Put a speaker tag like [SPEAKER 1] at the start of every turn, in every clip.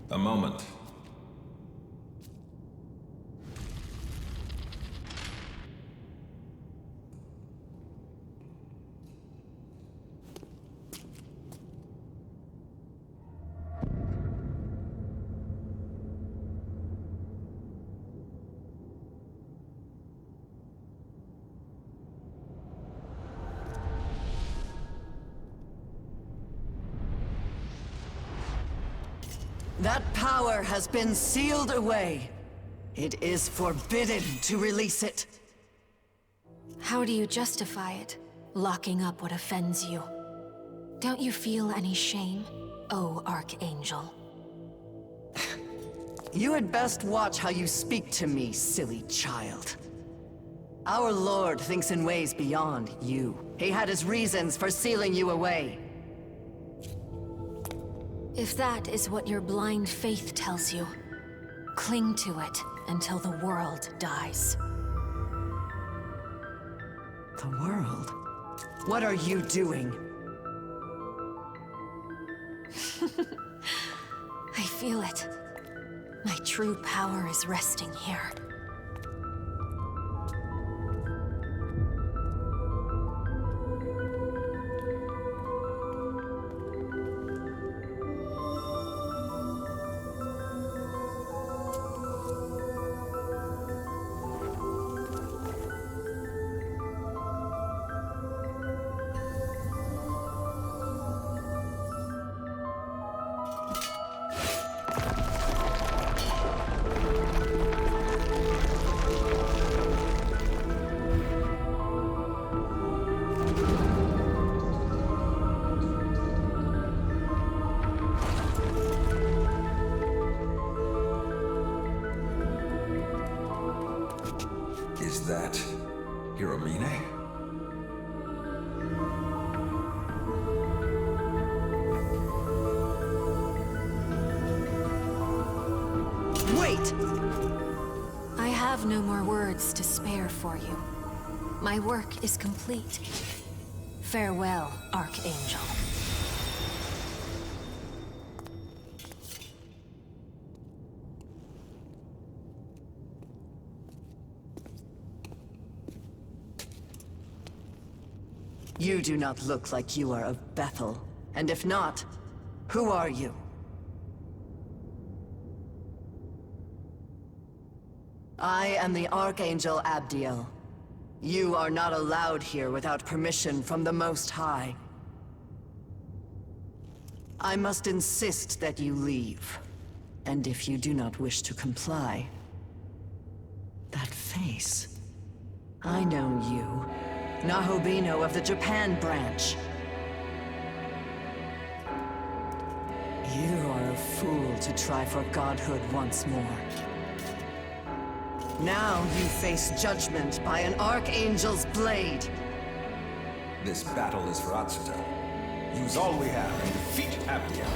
[SPEAKER 1] A moment.
[SPEAKER 2] That power has been sealed away. It is forbidden to release it.
[SPEAKER 3] How do you justify it? Locking up what offends you? Don't you feel any shame, oh Archangel?
[SPEAKER 2] You had best watch how you speak to me, silly child. Our Lord thinks in ways beyond you. He had his reasons for sealing you away.
[SPEAKER 3] If that is what your blind faith tells you, cling to it until the world dies.
[SPEAKER 2] The world? What are you doing?
[SPEAKER 3] I feel it. My true power is resting here.
[SPEAKER 1] Is that Hiromine?
[SPEAKER 2] Wait!
[SPEAKER 3] I have no more words to spare for you. My work is complete. Farewell, Archangel.
[SPEAKER 2] You do not look like you are of Bethel. And if not, who are you? I am the Archangel Abdiel. You are not allowed here without permission from the Most High. I must insist that you leave. And if you do not wish to comply... That face... I know you. Nahobino of the Japan branch. You are a fool to try for godhood once more. Now you face judgment by an Archangel's blade.
[SPEAKER 1] This battle is for Atsuta. Use all we have and defeat Abdiel.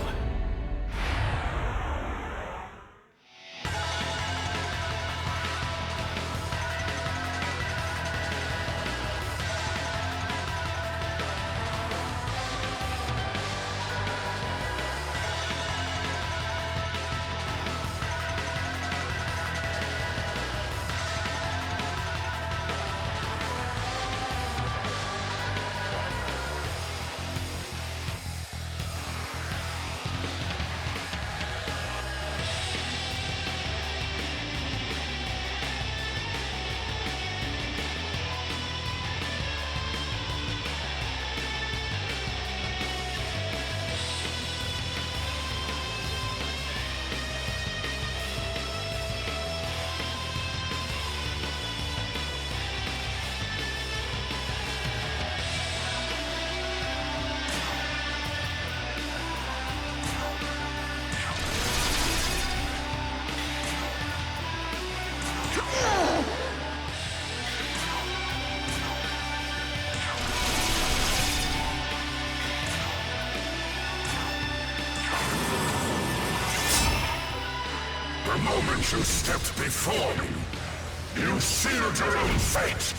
[SPEAKER 4] The moment you stepped before me, you sealed your own fate!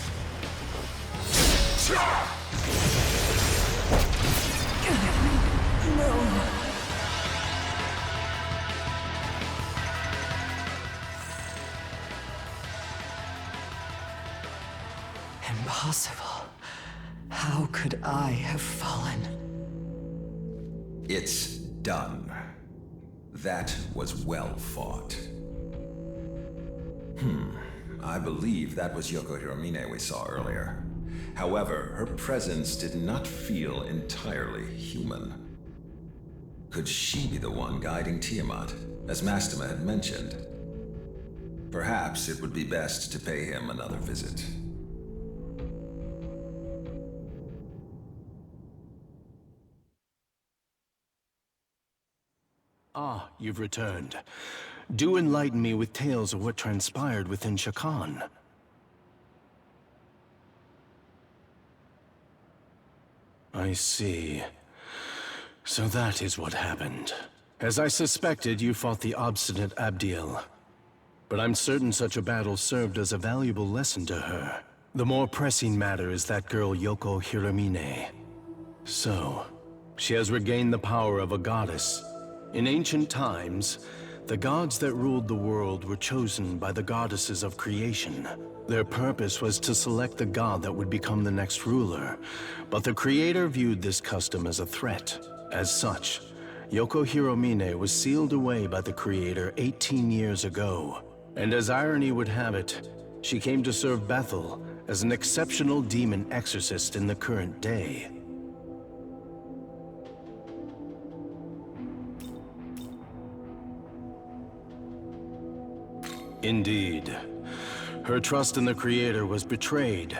[SPEAKER 2] possible? How could I have fallen?
[SPEAKER 1] It's done. That was well fought. I believe that was Yoko Hiromine we saw earlier. However, her presence did not feel entirely human. Could she be the one guiding Tiamat, as Mastema had mentioned? Perhaps it would be best to pay him another visit.
[SPEAKER 5] Ah, you've returned. Do enlighten me with tales of what transpired within Shakan. I see. So that is what happened. As I suspected, you fought the obstinate Abdiel. But I'm certain such a battle served as a valuable lesson to her. The more pressing matter is that girl Yoko Hiromine. So, she has regained the power of a goddess. In ancient times, the gods that ruled the world were chosen by the goddesses of creation. Their purpose was to select the god that would become the next ruler, but the creator viewed this custom as a threat. As such, Yoko Hiromine was sealed away by the creator 18 years ago. And as irony would have it, she came to serve Bethel as an exceptional demon exorcist in the current day. Indeed. Her trust in the Creator was betrayed,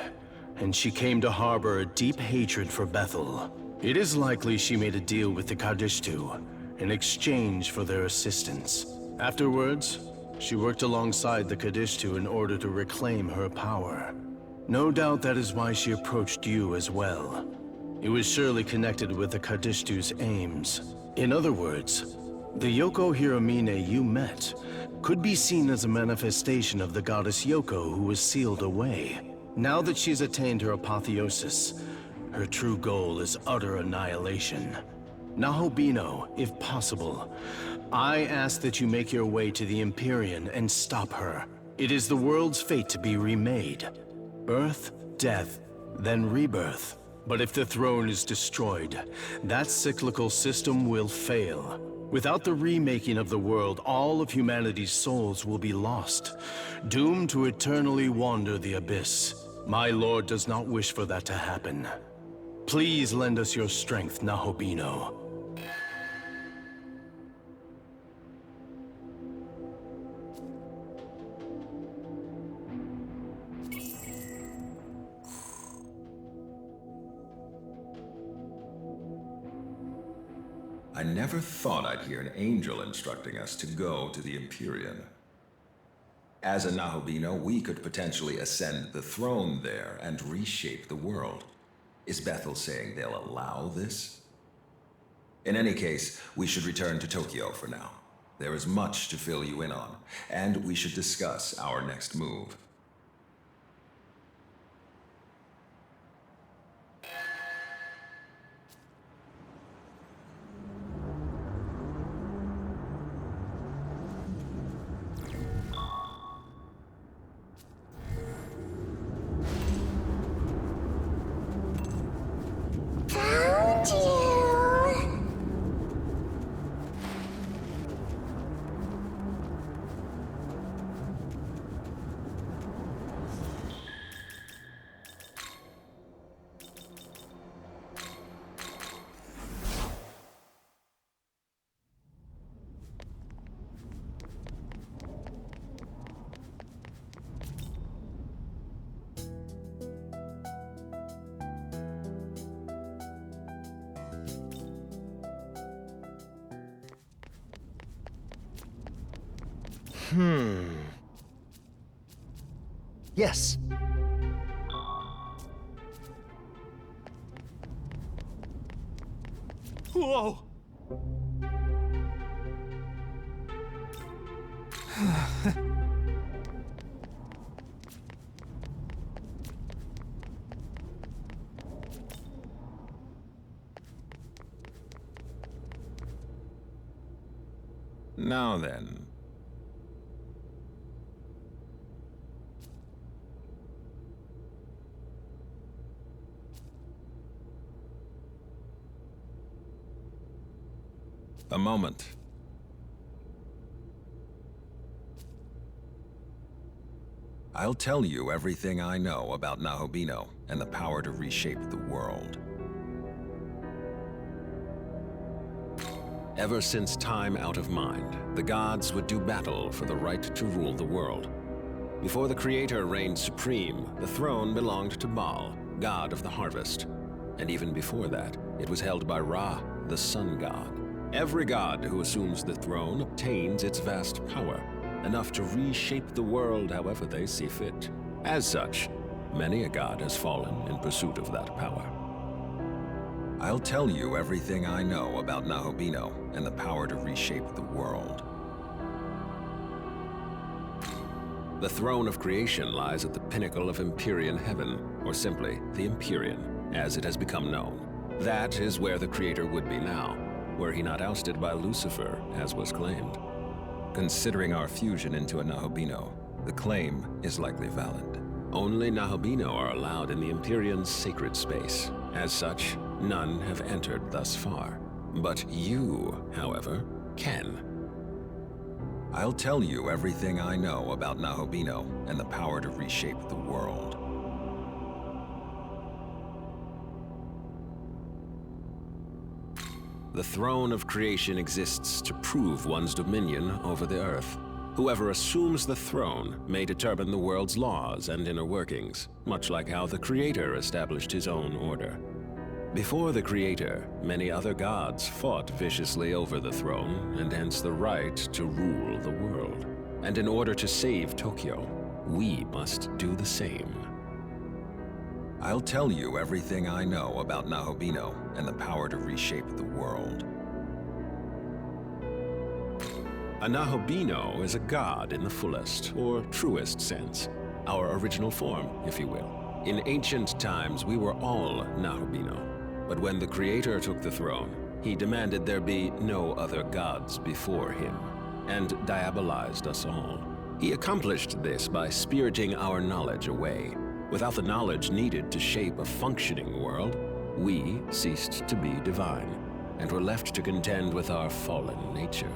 [SPEAKER 5] and she came to harbor a deep hatred for Bethel. It is likely she made a deal with the Kadishtu in exchange for their assistance. Afterwards, she worked alongside the Kadishtu in order to reclaim her power. No doubt that is why she approached you as well. It was surely connected with the Kadishtu's aims. In other words, the Yoko Hiromine you met could be seen as a manifestation of the goddess Yoko who was sealed away. Now that she's attained her apotheosis, her true goal is utter annihilation. Nahobino, if possible, I ask that you make your way to the Empyrean and stop her. It is the world's fate to be remade. Birth, death, then rebirth. But if the throne is destroyed, that cyclical system will fail. Without the remaking of the world, all of humanity's souls will be lost, doomed to eternally wander the abyss. My lord does not wish for that to happen. Please lend us your strength, Nahobino.
[SPEAKER 1] I never thought I'd hear an angel instructing us to go to the Empyrean. As a Nahobino, we could potentially ascend the throne there and reshape the world. Is Bethel saying they'll allow this? In any case, we should return to Tokyo for now. There is much to fill you in on, and we should discuss our next move.
[SPEAKER 6] Yes.
[SPEAKER 5] Whoa!
[SPEAKER 1] Now then. A moment. I'll tell you everything I know about Nahobino and the power to reshape the world. Ever since time out of mind, the gods would do battle for the right to rule the world. Before the Creator reigned supreme, the throne belonged to Baal, god of the harvest. And even before that, it was held by Ra, the sun god. Every god who assumes the throne obtains its vast power, enough to reshape the world however they see fit. As such, many a god has fallen in pursuit of that power. I'll tell you everything I know about Nahobino and the power to reshape the world. The throne of creation lies at the pinnacle of Empyrean heaven, or simply the Empyrean, as it has become known. That is where the Creator would be now, were he not ousted by Lucifer, as was claimed. Considering our fusion into a Nahobino, the claim is likely valid. Only Nahobino are allowed in the Empyrean's sacred space. As such, none have entered thus far. But you, however, can. I'll tell you everything I know about Nahobino and the power to reshape the world. The throne of creation exists to prove one's dominion over the earth. Whoever assumes the throne may determine the world's laws and inner workings, much like how the Creator established his own order. Before the Creator, many other gods fought viciously over the throne, and hence the right to rule the world. And in order to save Tokyo, we must do the same. I'll tell you everything I know about Nahobino and the power to reshape the world. A Nahobino is a god in the fullest, or truest sense. Our original form, if you will. In ancient times, we were all Nahobino. But when the Creator took the throne, he demanded there be no other gods before him, and diabolized us all. He accomplished this by spiriting our knowledge away. Without the knowledge needed to shape a functioning world, we ceased to be divine, and were left to contend with our fallen nature.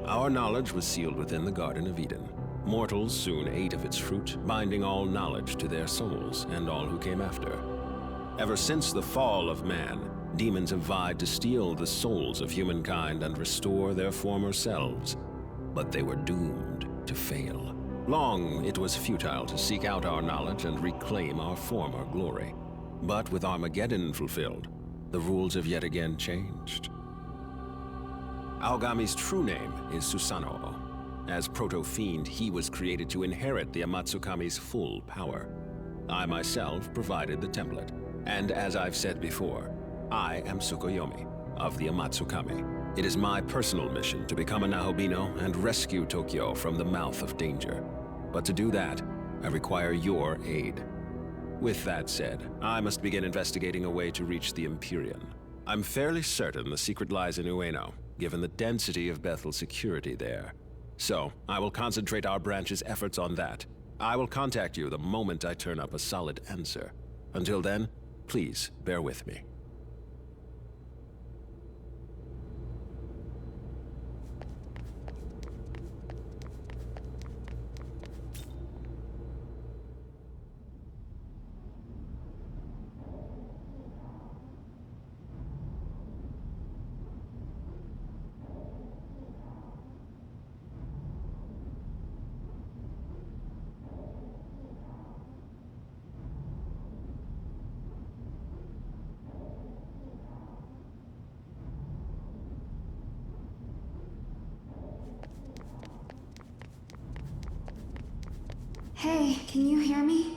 [SPEAKER 1] Our knowledge was sealed within the Garden of Eden. Mortals soon ate of its fruit, binding all knowledge to their souls and all who came after. Ever since the fall of man, demons have vied to steal the souls of humankind and restore their former selves. But they were doomed to fail. Long it was futile to seek out our knowledge and reclaim our former glory. But with Armageddon fulfilled, the rules have yet again changed. Aogami's true name is Susanoo. As Proto-Fiend, he was created to inherit the Amatsukami's full power. I myself provided the template. And as I've said before, I am Tsukuyomi of the Amatsukami. It is my personal mission to become a Nahobino and rescue Tokyo from the mouth of danger. But to do that, I require your aid. With that said, I must begin investigating a way to reach the Empyrean. I'm fairly certain the secret lies in Ueno, given the density of Bethel's security there. So, I will concentrate our branch's efforts on that. I will contact you the moment I turn up a solid answer. Until then, please bear with me.
[SPEAKER 6] Hey, can you hear me?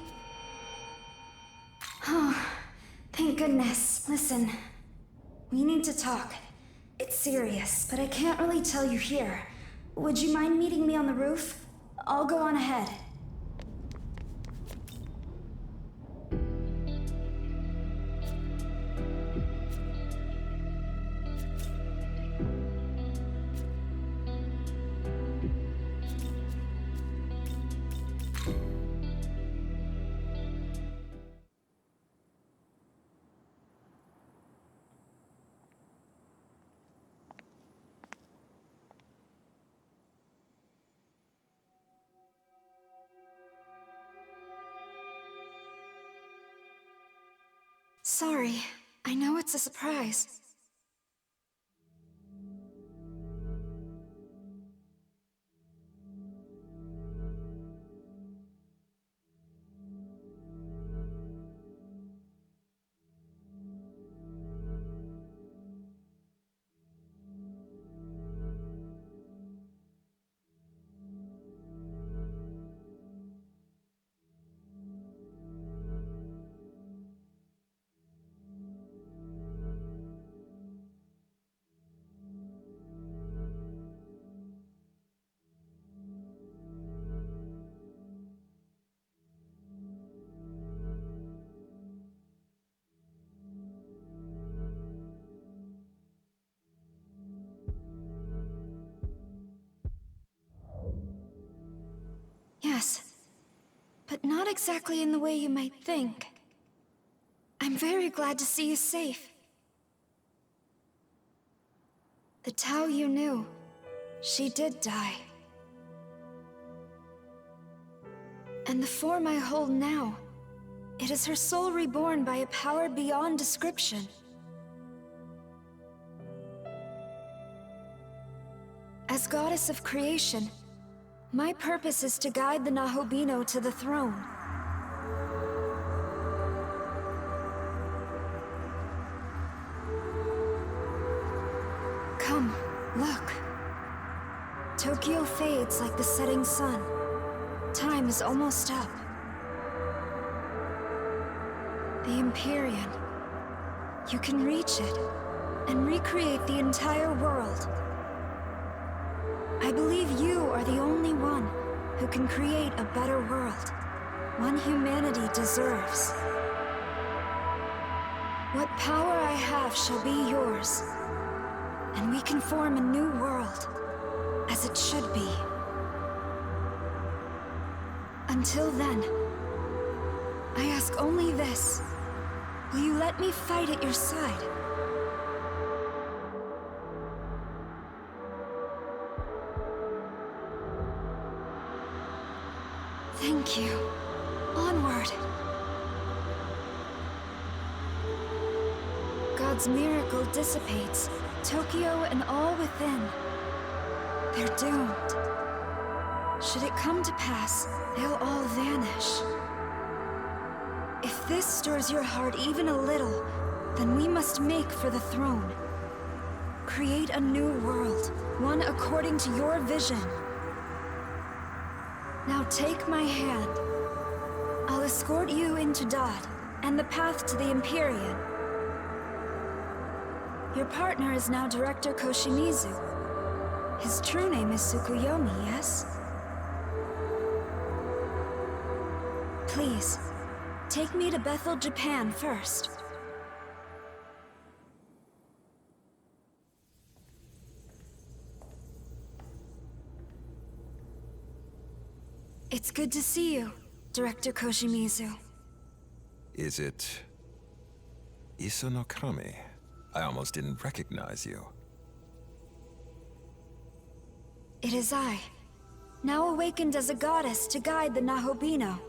[SPEAKER 6] Oh, thank goodness. Listen, we need to talk. It's serious, but I can't really tell you here. Would you mind meeting me on the roof? I'll go on ahead. Sorry, I know it's a surprise. Yes, but not exactly in the way you might think. I'm very glad to see you safe. The Tao you knew, she did die. And the form I hold now, it is her soul reborn by a power beyond description. As goddess of creation, my purpose is to guide the Nahobino to the throne. Come, look. Tokyo fades like the setting sun. Time is almost up. The Empyrean. You can reach it and recreate the entire world. I believe you are the only one who can create a better world. One humanity deserves. What power I have shall be yours. And we can form a new world, as it should be. Until then, I ask only this. Will you let me fight at your side? Thank you. Onward. God's miracle dissipates Tokyo and all within. They're doomed. Should it come to pass, they'll all vanish. If this stirs your heart even a little, then we must make for the throne. Create a new world, one according to your vision. Now take my hand. I'll escort you into Dod, and the path to the Empyrean. Your partner is now Director Koshimizu. His true name is Tsukuyomi, yes? Please, take me to Bethel, Japan first. It's good to see you, Director Koshimizu.
[SPEAKER 1] Is it Isanokami? I almost didn't recognize you.
[SPEAKER 6] It is I, now awakened as a goddess to guide the Nahobino.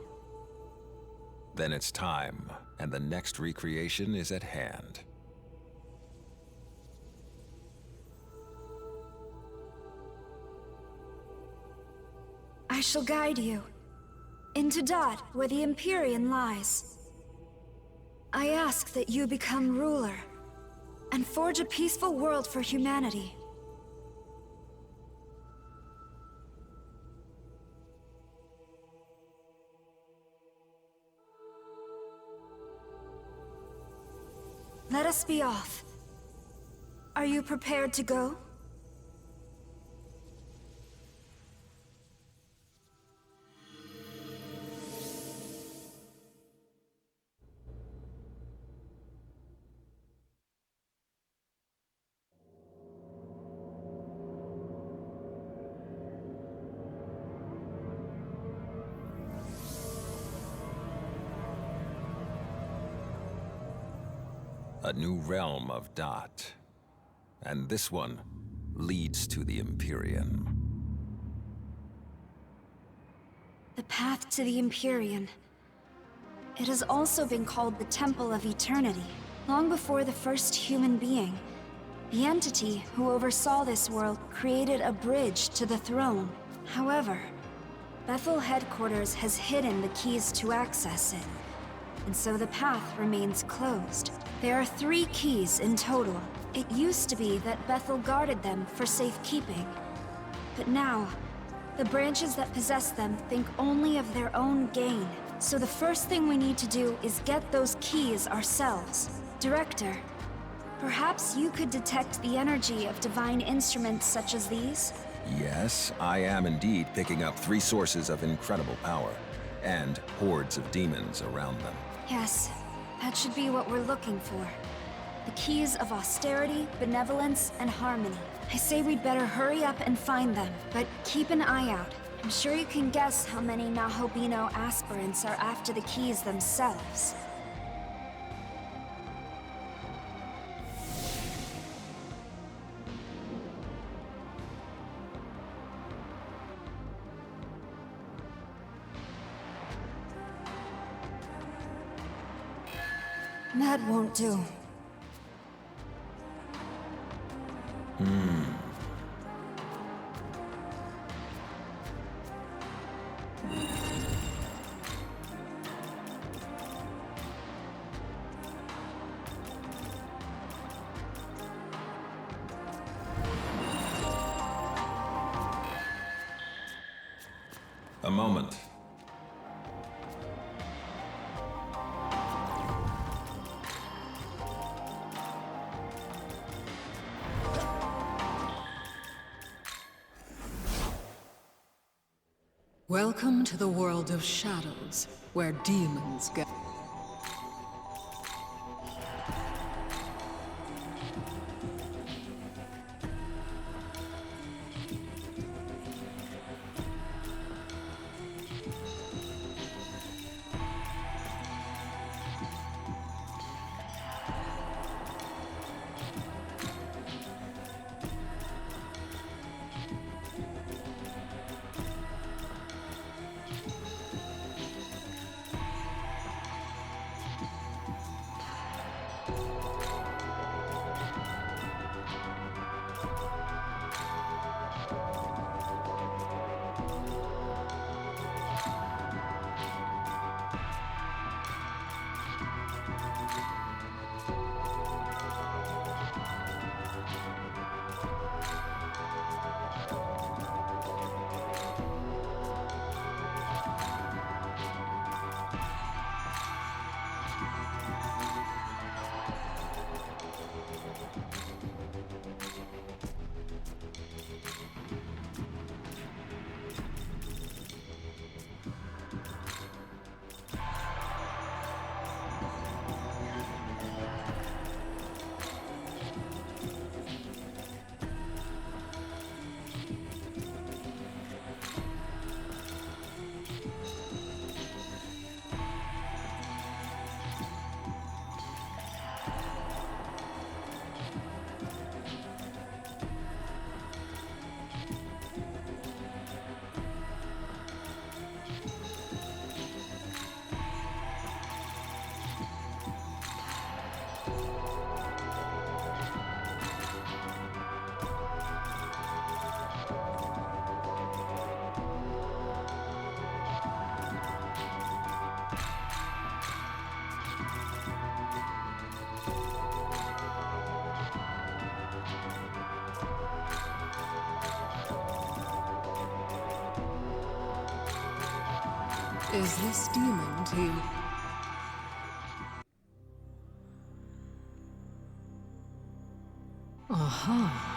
[SPEAKER 1] Then it's time, and the next recreation is at hand.
[SPEAKER 6] I shall guide you into Dod, where the Empyrean lies. I ask that you become ruler and forge a peaceful world for humanity. Let us be off. Are you prepared to go?
[SPEAKER 1] A new realm of Dot. And this one leads to the Empyrean.
[SPEAKER 6] The path to the Empyrean. It has also been called the Temple of Eternity. Long before the first human being, the entity who oversaw this world created a bridge to the throne. However, Bethel headquarters has hidden the keys to access it, and so the path remains closed. There are 3 keys in total. It used to be that Bethel guarded them for safekeeping, but now, the branches that possess them think only of their own gain. So the first thing we need to do is get those keys ourselves. Director, perhaps you could detect the energy of divine instruments such as these?
[SPEAKER 1] Yes, I am indeed picking up 3 sources of incredible power, and hordes of demons around them.
[SPEAKER 6] Yes, that should be what we're looking for. The keys of austerity, benevolence, and harmony. I say we'd better hurry up and find them, but keep an eye out. I'm sure you can guess how many Nahobino aspirants are after the keys themselves. That won't do.
[SPEAKER 1] A moment.
[SPEAKER 7] Welcome to the world of shadows, where demons get... Is this demon to you? Aha.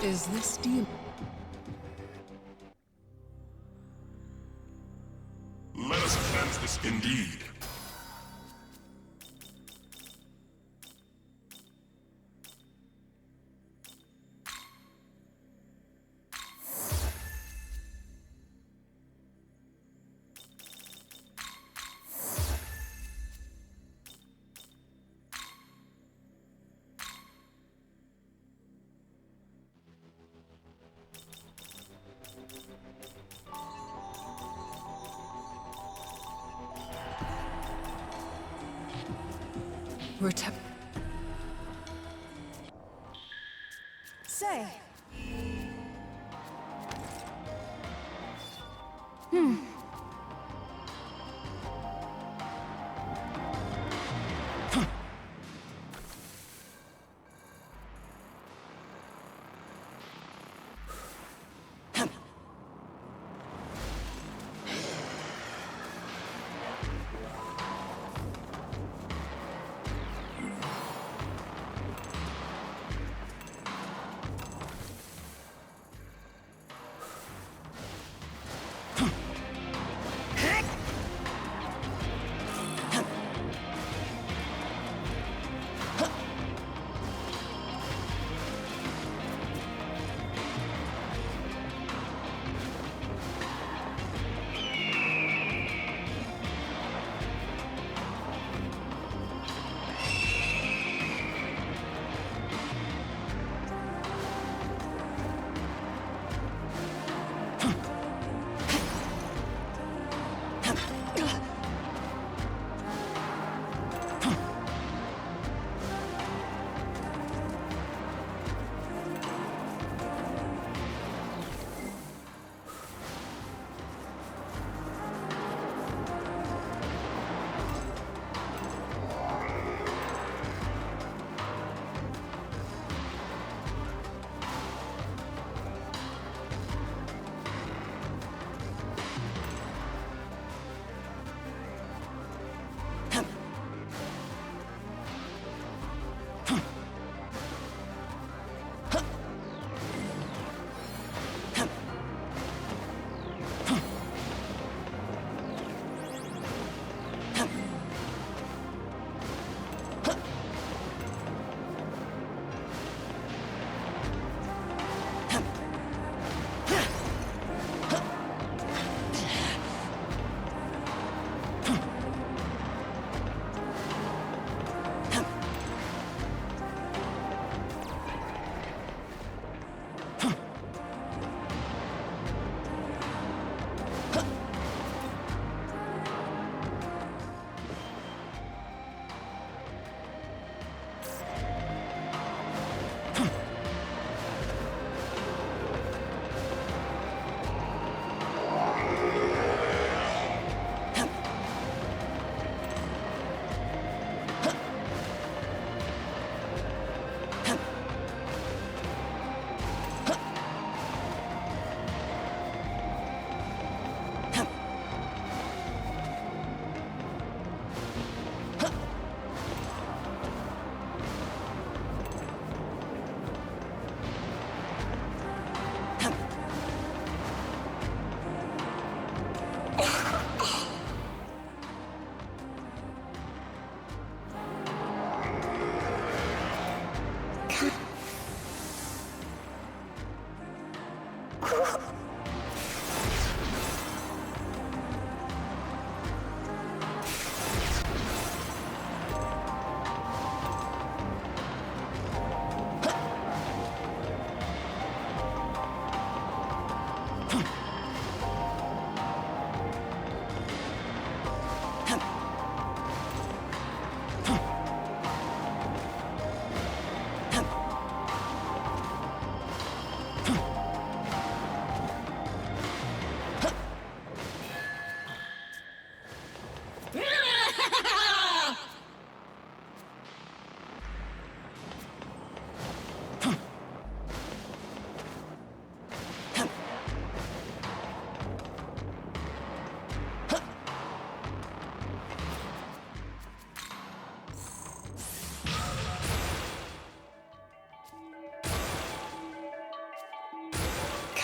[SPEAKER 7] Is this deal?
[SPEAKER 4] Let us cleanse this indeed.
[SPEAKER 7] We're
[SPEAKER 6] Say.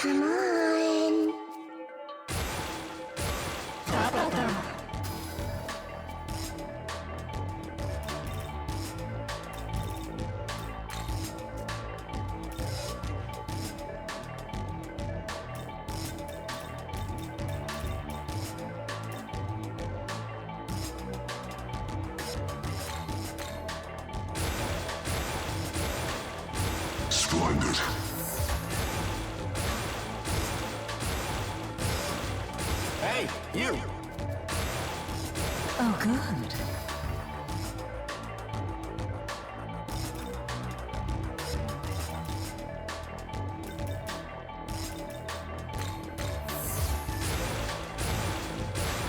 [SPEAKER 8] Come on.
[SPEAKER 4] Splendid.
[SPEAKER 5] Hey, you!
[SPEAKER 2] Oh, good.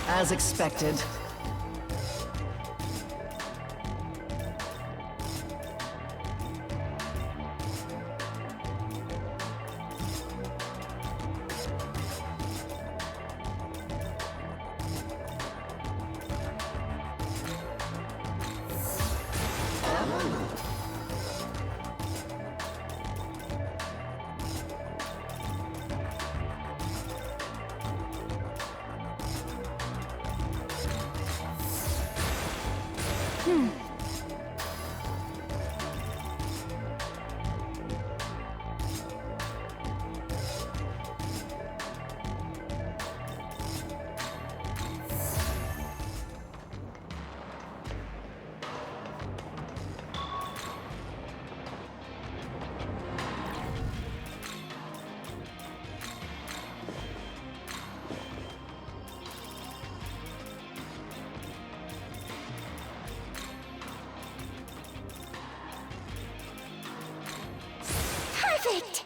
[SPEAKER 2] As expected.
[SPEAKER 8] Perfect!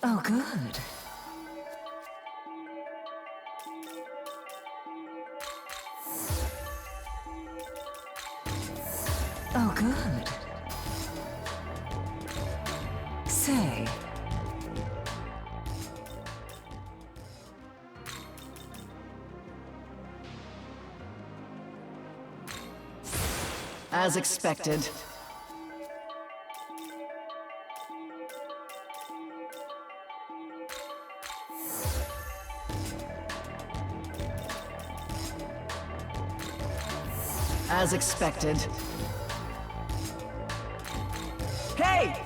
[SPEAKER 2] Oh, good. Oh, good. Say. As expected. As expected. Hey!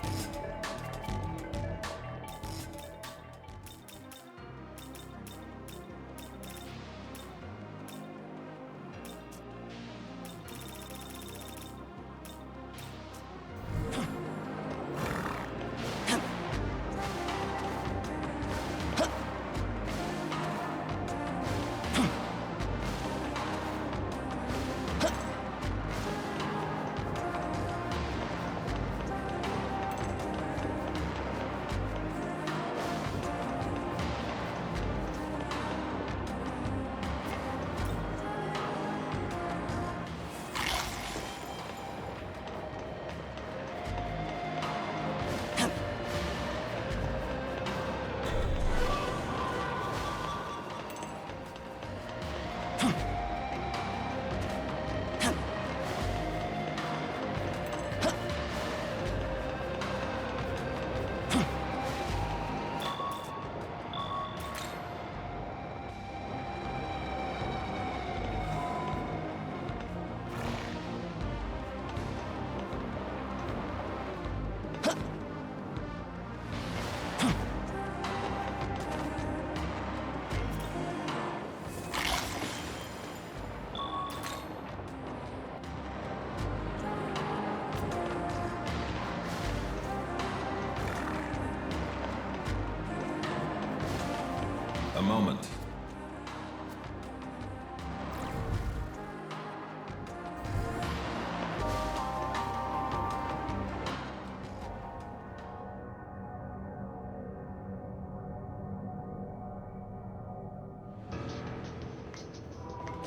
[SPEAKER 1] A moment.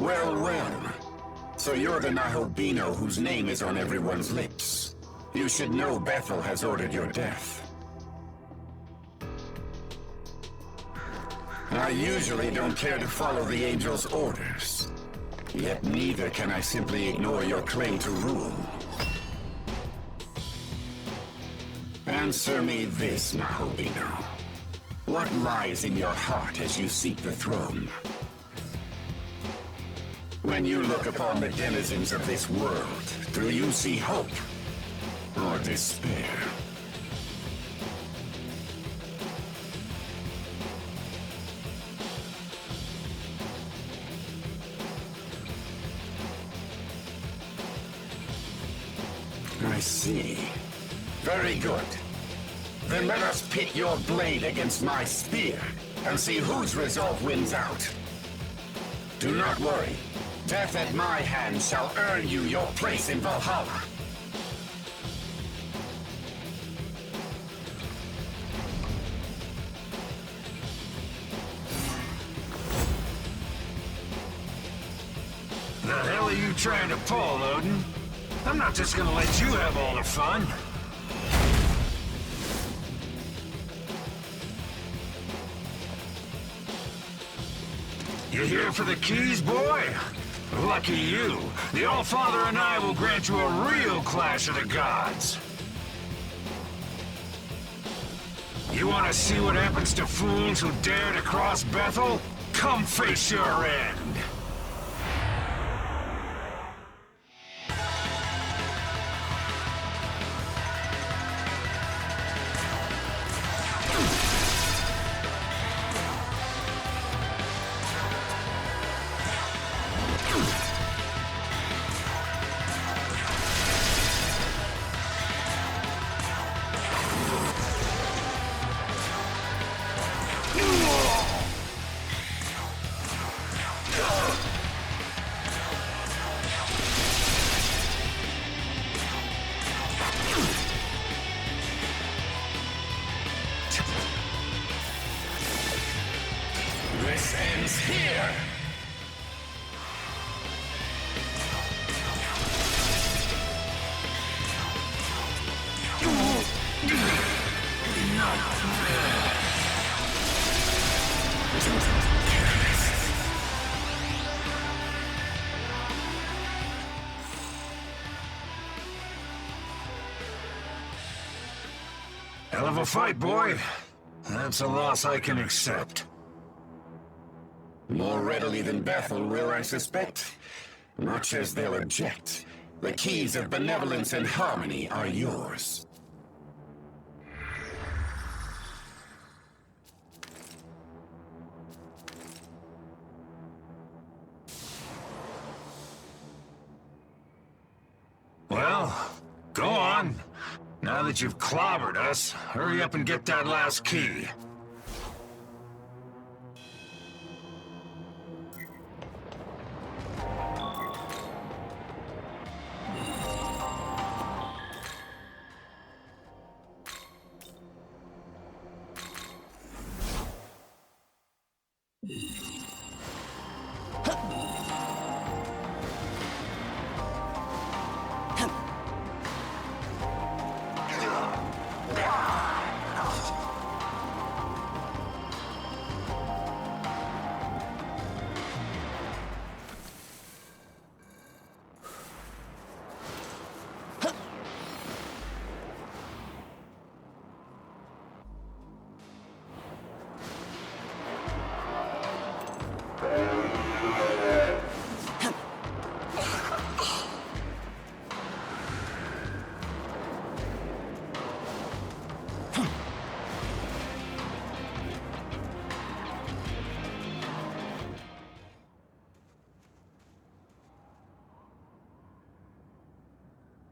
[SPEAKER 4] Well, well. So you're the Nahobino whose name is on everyone's lips. You should know Bethel has ordered your death. I usually don't care to follow the Angel's orders. Yet neither can I simply ignore your claim to rule. Answer me this, Nahobino. What lies in your heart as you seek the throne? When you look upon the denizens of this world, do you see hope or despair? I see. Very good. Then let us pit your blade against my spear, and see whose resolve wins out. Do not worry. Death at my hand shall earn you your place in Valhalla.
[SPEAKER 8] The hell are you trying to pull, Odin? I'm not just gonna let you have all the fun. You here for the keys, boy? Lucky you. The Allfather and I will grant you a real clash of the gods. You want to see what happens to fools who dare to cross Bethel? Come face your end.
[SPEAKER 4] This ends here!
[SPEAKER 8] Hell of a fight, boy. That's a loss I can accept.
[SPEAKER 4] More readily than Bethel will, I suspect. Much as they'll object, the keys of benevolence and harmony are yours.
[SPEAKER 8] Well, go on. Now that you've clobbered us, hurry up and get that last key.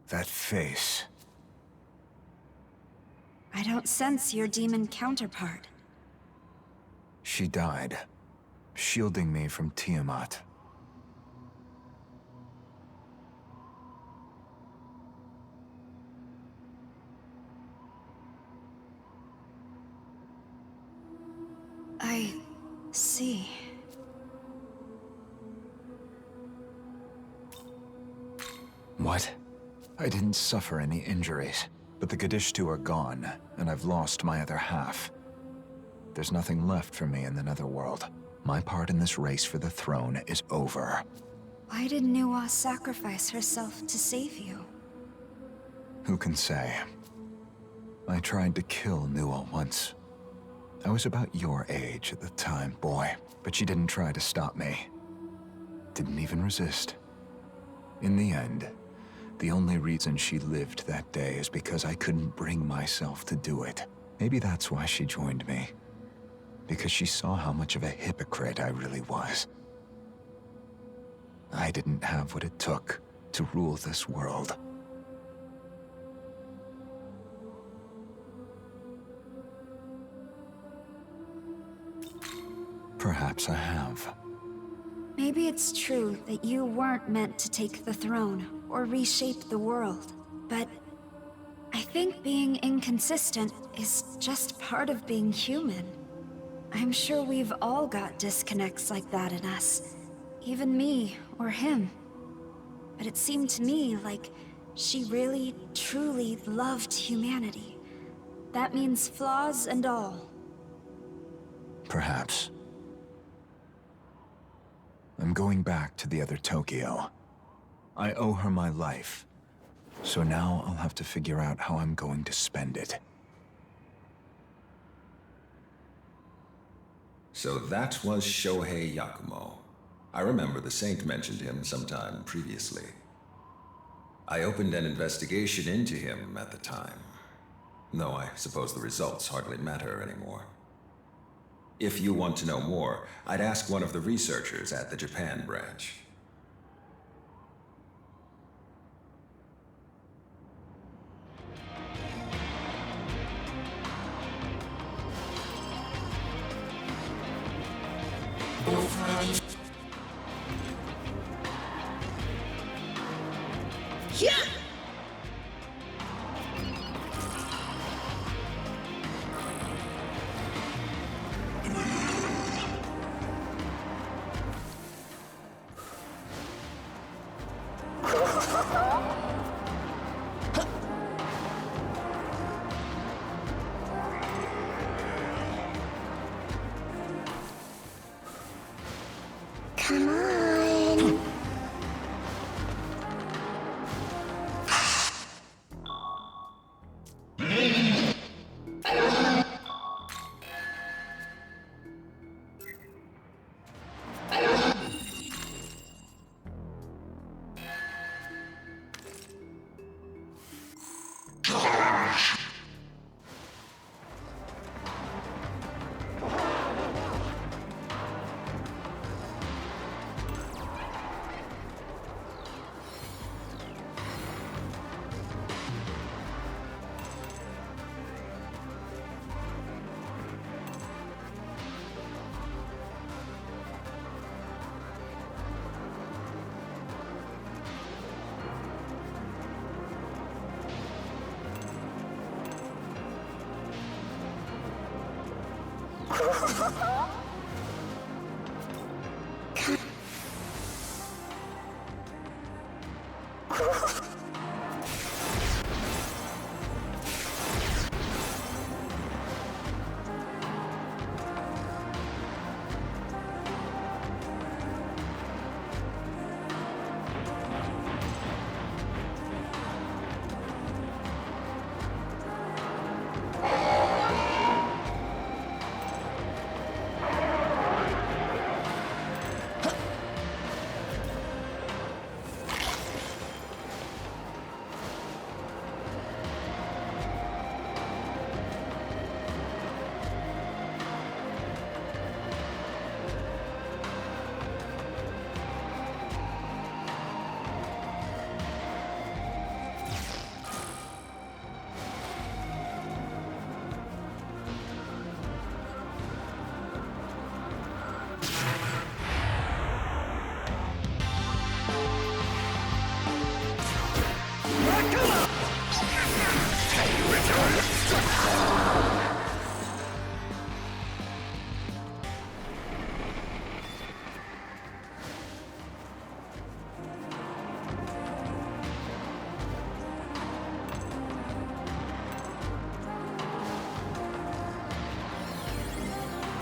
[SPEAKER 9] That face.
[SPEAKER 6] I don't sense your demon counterpart.
[SPEAKER 9] She died, shielding me from Tiamat.
[SPEAKER 6] I see.
[SPEAKER 9] What? I didn't suffer any injuries, but the Kadishtu are gone, and I've lost my other half. There's nothing left for me in the Netherworld. My part in this race for the throne is over.
[SPEAKER 6] Why did Nuwa sacrifice herself to save you?
[SPEAKER 9] Who can say? I tried to kill Nuwa once. I was about your age at the time, boy, but she didn't try to stop me. Didn't even resist. In the end, the only reason she lived that day is because I couldn't bring myself to do it. Maybe that's why she joined me. Because she saw how much of a hypocrite I really was. I didn't have what it took to rule this world. Perhaps I have.
[SPEAKER 6] Maybe it's true that you weren't meant to take the throne or reshape the world, but I think being inconsistent is just part of being human. I'm sure we've all got disconnects like that in us, even me or him. But it seemed to me like she really, truly loved humanity. That means flaws and all.
[SPEAKER 9] Perhaps. I'm going back to the other Tokyo. I owe her my life, so now I'll have to figure out how I'm going to spend it.
[SPEAKER 1] So that was Shohei Yakumo. I remember the Saint mentioned him sometime previously. I opened an investigation into him at the time, though I suppose the results hardly matter anymore. If you want to know more, I'd ask one of the researchers at the Japan branch.
[SPEAKER 10] Come on.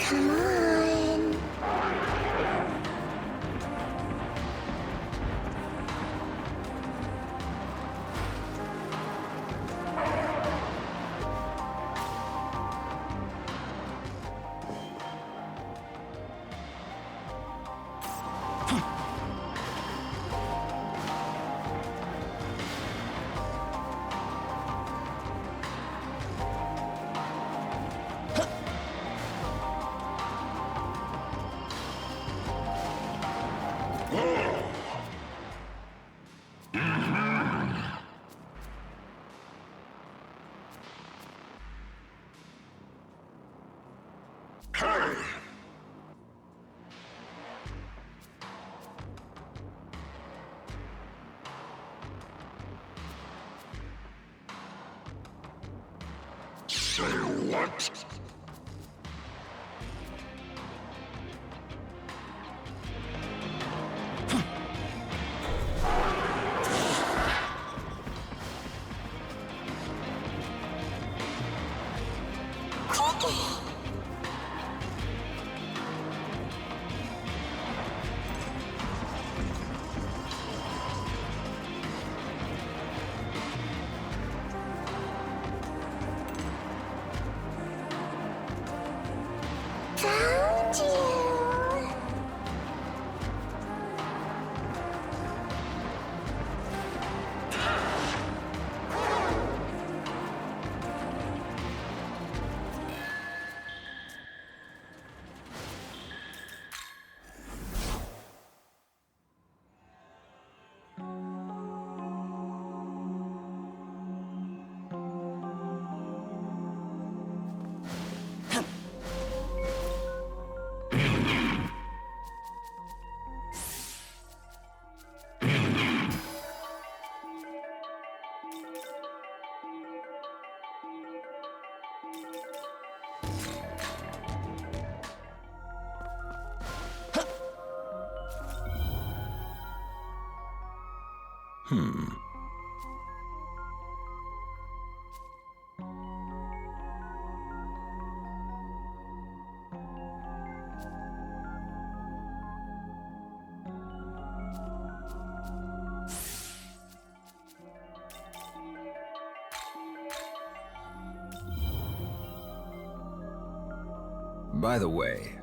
[SPEAKER 10] Come on.
[SPEAKER 4] Say what? Found you.
[SPEAKER 1] By the way,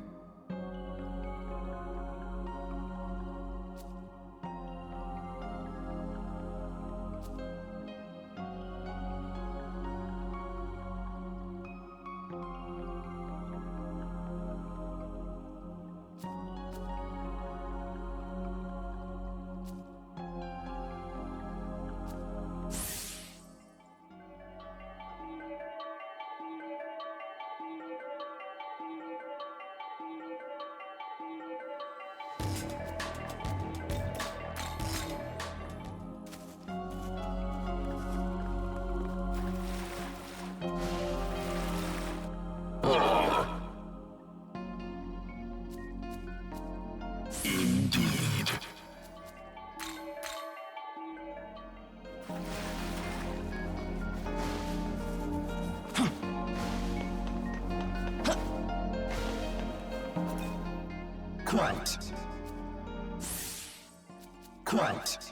[SPEAKER 4] Indeed. Quite. Quite.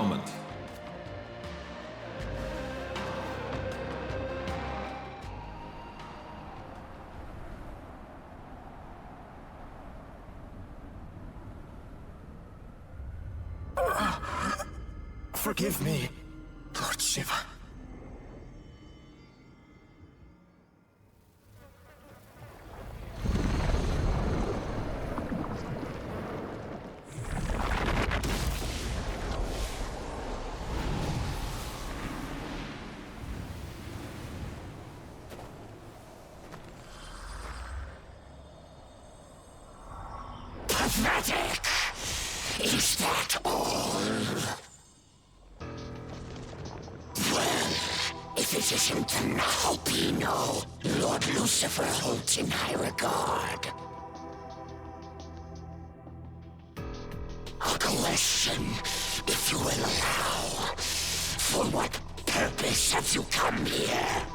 [SPEAKER 1] moment.
[SPEAKER 4] Forgive me, Lord Shiva. Pathetic! Is that all? Well, if it isn't the Nahopino, Lord Lucifer holds in high regard. A question, if you will allow. For what purpose have you come here?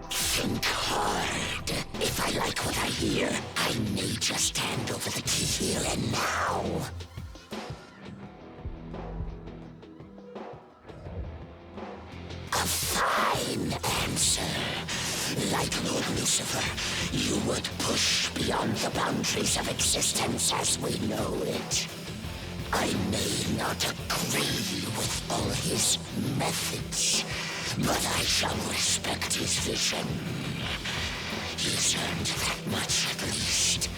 [SPEAKER 4] Think hard. If I like what I hear, I may just hand over the key here and now. A fine answer. Like Lord Lucifer, you would push beyond the boundaries of existence as we know it. I may not agree with all his methods, but I shall respect his vision. He's earned that much at least.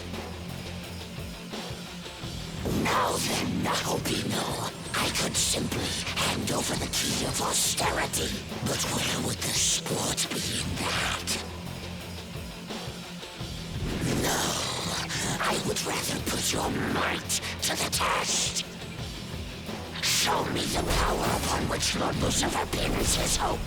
[SPEAKER 4] Now then, Nahopino, I could simply hand over the key of austerity, but where would the sport be in that? No, I would rather put your might to the test. Show me the power upon which Lord Lucifer pins his hope.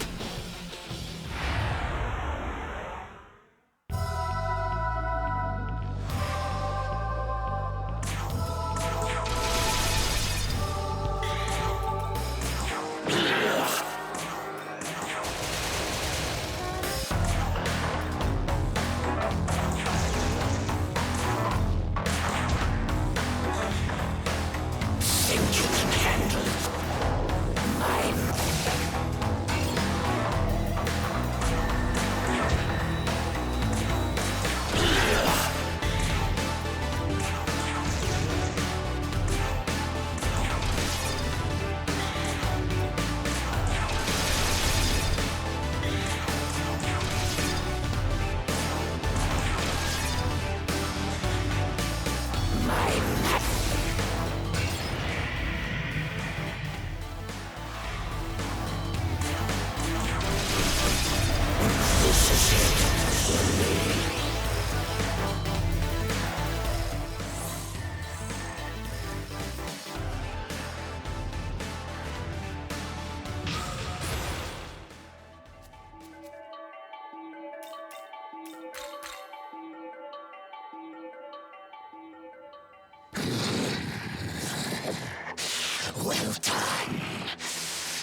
[SPEAKER 4] Well done.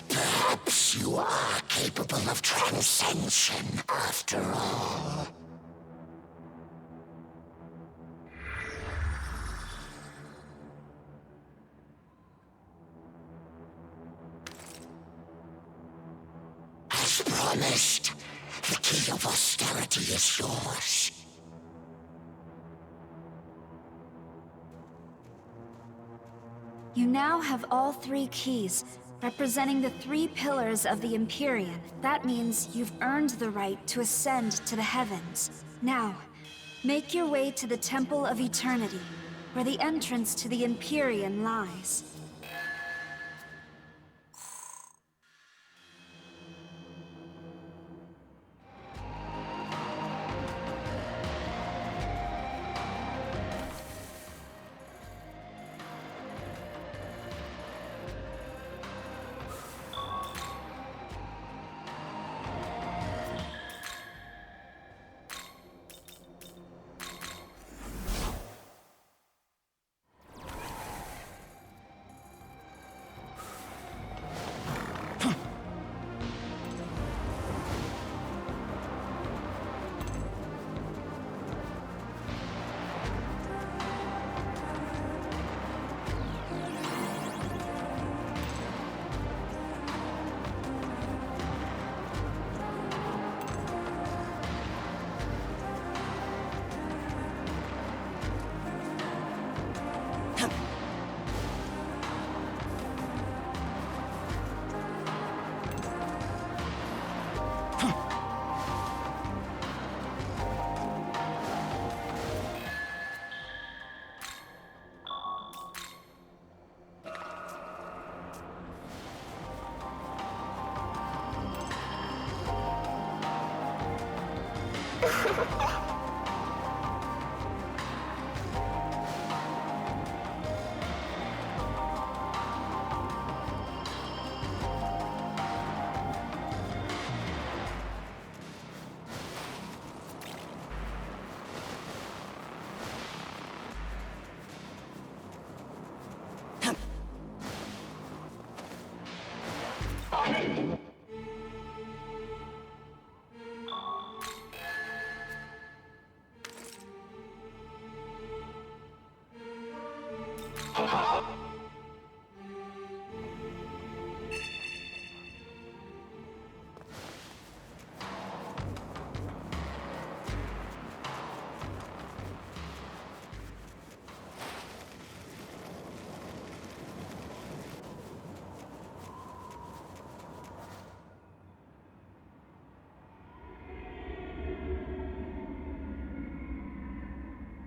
[SPEAKER 4] Perhaps you are capable of transcension after all. As promised, the key of austerity is yours.
[SPEAKER 6] You now have all 3 keys, representing the 3 pillars of the Empyrean. That means you've earned the right to ascend to the heavens. Now, make your way to the Temple of Eternity, where the entrance to the Empyrean lies.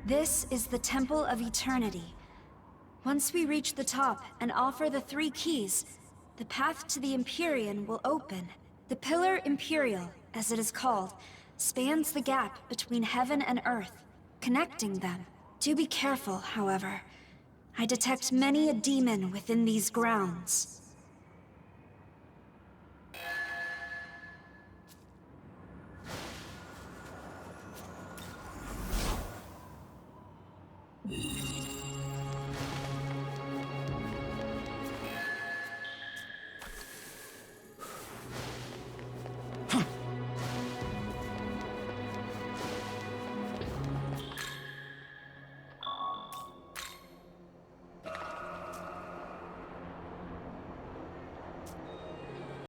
[SPEAKER 6] This is the Temple of Eternity. Once we reach the top and offer the 3 keys, the path to the Empyrean will open. The Pillar Imperial, as it is called, spans the gap between heaven and earth, connecting them. Do be careful, however. I detect many a demon within these grounds.